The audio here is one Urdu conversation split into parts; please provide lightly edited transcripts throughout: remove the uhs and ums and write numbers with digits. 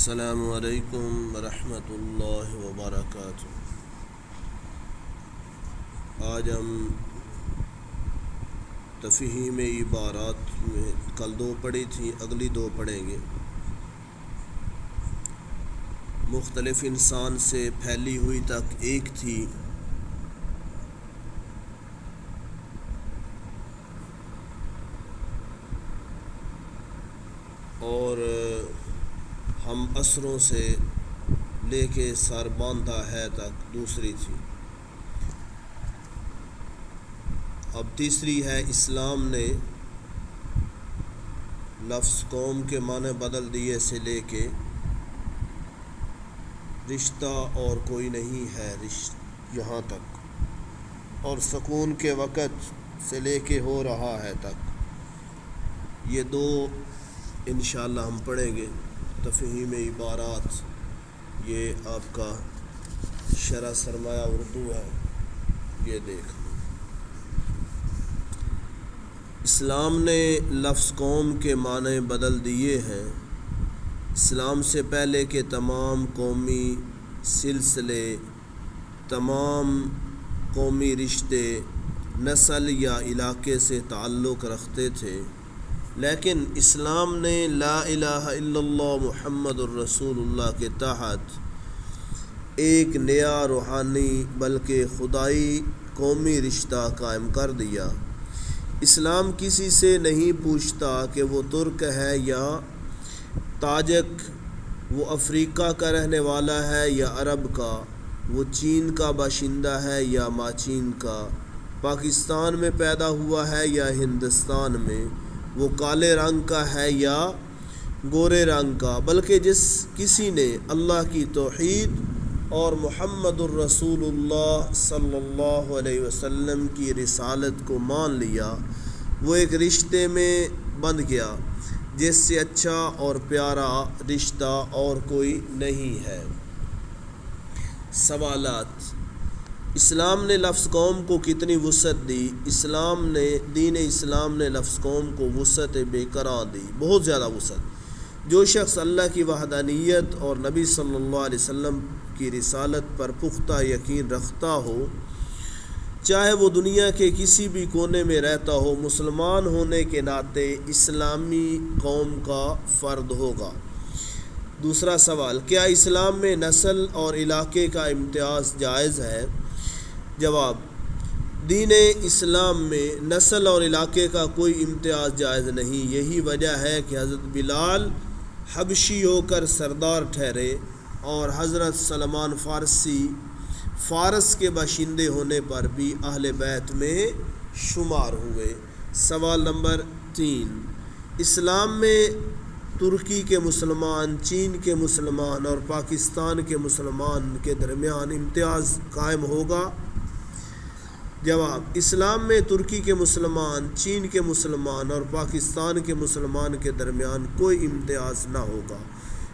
السلام علیکم ورحمۃ اللہ وبرکاتہ۔ آج ہم تفہیم عبارات میں کل 2 پڑھی تھیں، اگلی 2 پڑھیں گے۔ مختلف انسان سے پھیلی ہوئی تک ایک تھی، اور ہم اسروں سے لے کے سر باندھا ہے تک دوسری تھی۔ اب تیسری ہے، اسلام نے لفظ قوم کے معنی بدل دیے سے لے کے رشتہ اور کوئی نہیں ہے یہاں تک، اور سکون کے وقت سے لے کے ہو رہا ہے تک۔ یہ 2 انشاءاللہ ہم پڑھیں گے۔ تفہیم عبارات، یہ آپ کا شرح سرمایہ اردو ہے، یہ دیکھ۔ اسلام نے لفظ قوم کے معنی بدل دیے ہیں۔ اسلام سے پہلے کے تمام قومی سلسلے، تمام قومی رشتے نسل یا علاقے سے تعلق رکھتے تھے، لیکن اسلام نے لا الہ الا اللہ محمد الرسول اللہ کے تحت ایک نیا روحانی بلکہ خدائی قومی رشتہ قائم کر دیا۔ اسلام کسی سے نہیں پوچھتا کہ وہ ترک ہے یا تاجک، وہ افریقہ کا رہنے والا ہے یا عرب کا، وہ چین کا باشندہ ہے یا ماچین کا، پاکستان میں پیدا ہوا ہے یا ہندوستان میں، وہ کالے رنگ کا ہے یا گورے رنگ کا، بلکہ جس کسی نے اللہ کی توحید اور محمد الرسول اللہ صلی اللہ علیہ وسلم کی رسالت کو مان لیا، وہ ایک رشتے میں بندھ گیا جس سے اچھا اور پیارا رشتہ اور کوئی نہیں ہے۔ سوالات۔ اسلام نے لفظ قوم کو کتنی وسعت دی؟ دین اسلام نے لفظ قوم کو وسعت بے قرار دی، بہت زیادہ وسعت۔ جو شخص اللہ کی وحدانیت اور نبی صلی اللہ علیہ وسلم کی رسالت پر پختہ یقین رکھتا ہو، چاہے وہ دنیا کے کسی بھی کونے میں رہتا ہو، مسلمان ہونے کے ناطے اسلامی قوم کا فرد ہوگا۔ دوسرا سوال، کیا اسلام میں نسل اور علاقے کا امتیاز جائز ہے؟ جواب، دین اسلام میں نسل اور علاقے کا کوئی امتیاز جائز نہیں۔ یہی وجہ ہے کہ حضرت بلال حبشی ہو کر سردار ٹھہرے اور حضرت سلمان فارسی فارس کے باشندے ہونے پر بھی اہل بیت میں شمار ہوئے۔ سوال نمبر 3، اسلام میں ترکی کے مسلمان، چین کے مسلمان اور پاکستان کے مسلمان کے درمیان امتیاز قائم ہوگا؟ جواب، اسلام میں ترکی کے مسلمان، چین کے مسلمان اور پاکستان کے مسلمان کے درمیان کوئی امتیاز نہ ہوگا،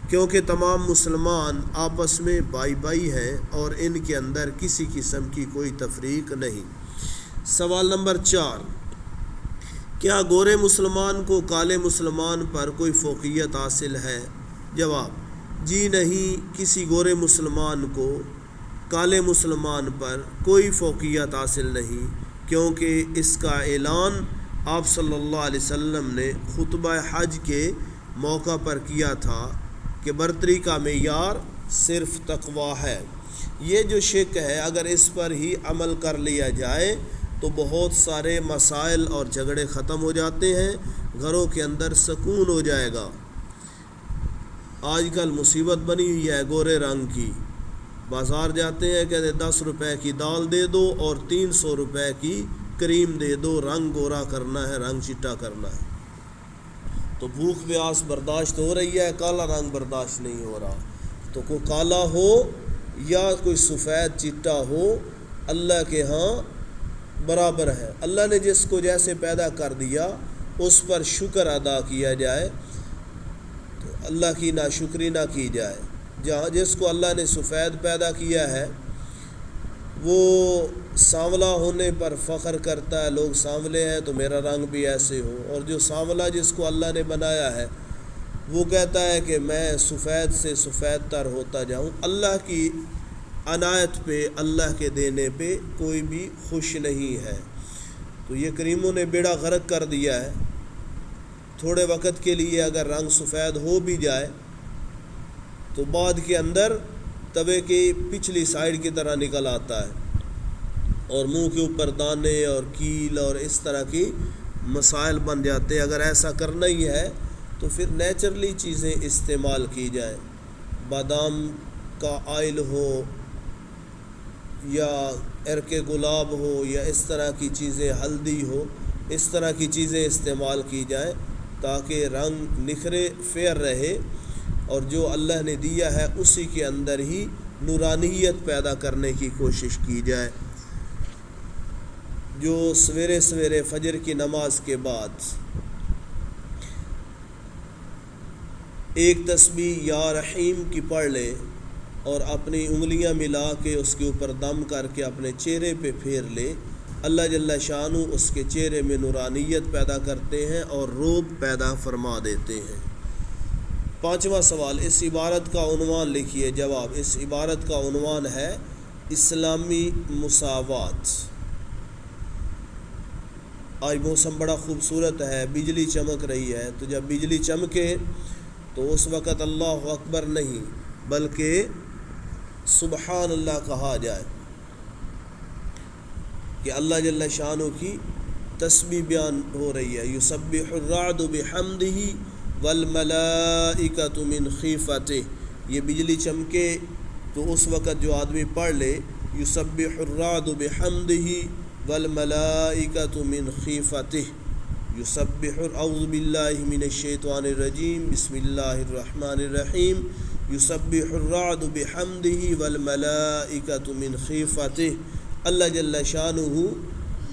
کیونکہ تمام مسلمان آپس میں بھائی بھائی ہیں اور ان کے اندر کسی قسم کی کوئی تفریق نہیں۔ سوال نمبر 4، کیا گورے مسلمان کو کالے مسلمان پر کوئی فوقیت حاصل ہے؟ جواب، جی نہیں، کسی گورے مسلمان کو کالے مسلمان پر کوئی فوقیت حاصل نہیں، کیونکہ اس کا اعلان آپ صلی اللہ علیہ وسلم نے خطبہ حج کے موقع پر کیا تھا کہ برتری کا معیار صرف تقویٰ ہے۔ یہ جو شک ہے، اگر اس پر ہی عمل کر لیا جائے تو بہت سارے مسائل اور جھگڑے ختم ہو جاتے ہیں، گھروں کے اندر سکون ہو جائے گا۔ آج کل مصیبت بنی ہوئی ہے گورے رنگ کی، بازار جاتے ہیں، کہتے ہیں 10 روپے کی دال دے دو اور 300 روپے کی کریم دے دو، رنگ گورا کرنا ہے، رنگ چٹا کرنا ہے۔ تو بھوک پیاس برداشت ہو رہی ہے، کالا رنگ برداشت نہیں ہو رہا۔ تو کوئی کالا ہو یا کوئی سفید چٹا ہو، اللہ کے ہاں برابر ہے۔ اللہ نے جس کو جیسے پیدا کر دیا اس پر شکر ادا کیا جائے، تو اللہ کی ناشکری نہ کی جائے۔ جہاں جس کو اللہ نے سفید پیدا کیا ہے، وہ سانولا ہونے پر فخر کرتا ہے، لوگ سانولے ہیں تو میرا رنگ بھی ایسے ہو، اور جو سانولا جس کو اللہ نے بنایا ہے وہ کہتا ہے کہ میں سفید سے سفید تر ہوتا جاؤں، اللہ کی عنایت پہ، اللہ کے دینے پہ کوئی بھی خوش نہیں ہے۔ تو یہ کریموں نے بیڑا غرق کر دیا ہے۔ تھوڑے وقت کے لیے اگر رنگ سفید ہو بھی جائے تو بعد کے اندر توے کی پچھلی سائیڈ کی طرح نکل آتا ہے، اور منہ کے اوپر دانے اور کیل اور اس طرح کی مسائل بن جاتے ہیں۔ اگر ایسا کرنا ہی ہے تو پھر نیچرلی چیزیں استعمال کی جائیں، بادام کا آئل ہو یا عرق گلاب ہو یا اس طرح کی چیزیں، ہلدی ہو، اس طرح کی چیزیں استعمال کی جائیں تاکہ رنگ نکھرے فیئر رہے، اور جو اللہ نے دیا ہے اسی کے اندر ہی نورانیت پیدا کرنے کی کوشش کی جائے۔ جو سویرے سویرے فجر کی نماز کے بعد ایک تسبیح یا رحیم کی پڑھ لے اور اپنی انگلیاں ملا کے اس کے اوپر دم کر کے اپنے چہرے پہ پھیر لے، اللہ جل شانہ اس کے چہرے میں نورانیت پیدا کرتے ہیں اور روب پیدا فرما دیتے ہیں۔ پانچواں سوال، اس عبارت کا عنوان لکھیے۔ جواب، اس عبارت کا عنوان ہے اسلامی مساوات۔ آج موسم بڑا خوبصورت ہے، بجلی چمک رہی ہے، تو جب بجلی چمکے تو اس وقت اللہ اکبر نہیں بلکہ سبحان اللہ کہا جائے کہ اللہ جل شانہ کی تسبیح بیان ہو رہی ہے۔ یسبح الرعد بحمدہ والملائکۃ من خیفتہ، یہ بجلی چمکے تو اس وقت جو آدمی پڑھ لے یسبح الرعد بحمدہ والملائکۃ من خیفتہ، یسبح، اعوذ باللہ من الشیطان الرجیم، بسم اللہ الرحمن الرحیم، یسبح الرعد بحمدہ والملائکۃ من خیفتہ، اللہ جل شانہ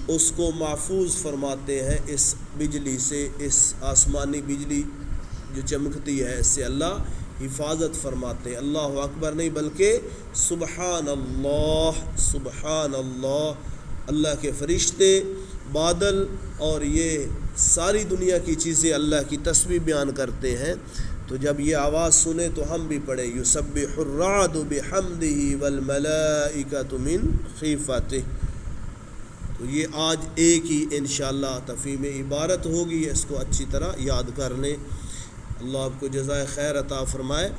اس کو محفوظ فرماتے ہیں اس بجلی سے، اس آسمانی بجلی جو چمکتی ہے اس سے اللہ حفاظت فرماتے ہیں۔ اللہ اکبر نہیں بلکہ سبحان اللہ، سبحان اللہ۔ اللہ کے فرشتے، بادل اور یہ ساری دنیا کی چیزیں اللہ کی تسبیح بیان کرتے ہیں۔ تو جب یہ آواز سنیں تو ہم بھی پڑھیں یسبح الرعد بحمدہ والملائکۃ من خیفتہ۔ تو یہ آج ایک ہی انشاءاللہ تفہیم عبارت ہوگی، اس کو اچھی طرح یاد کر لیں۔ اللہ آپ کو جزائے خیر عطا فرمائے۔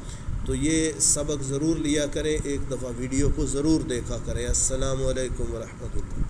تو یہ سبق ضرور لیا کریں، ایک دفعہ ویڈیو کو ضرور دیکھا کریں۔ السلام علیکم ورحمۃ اللہ۔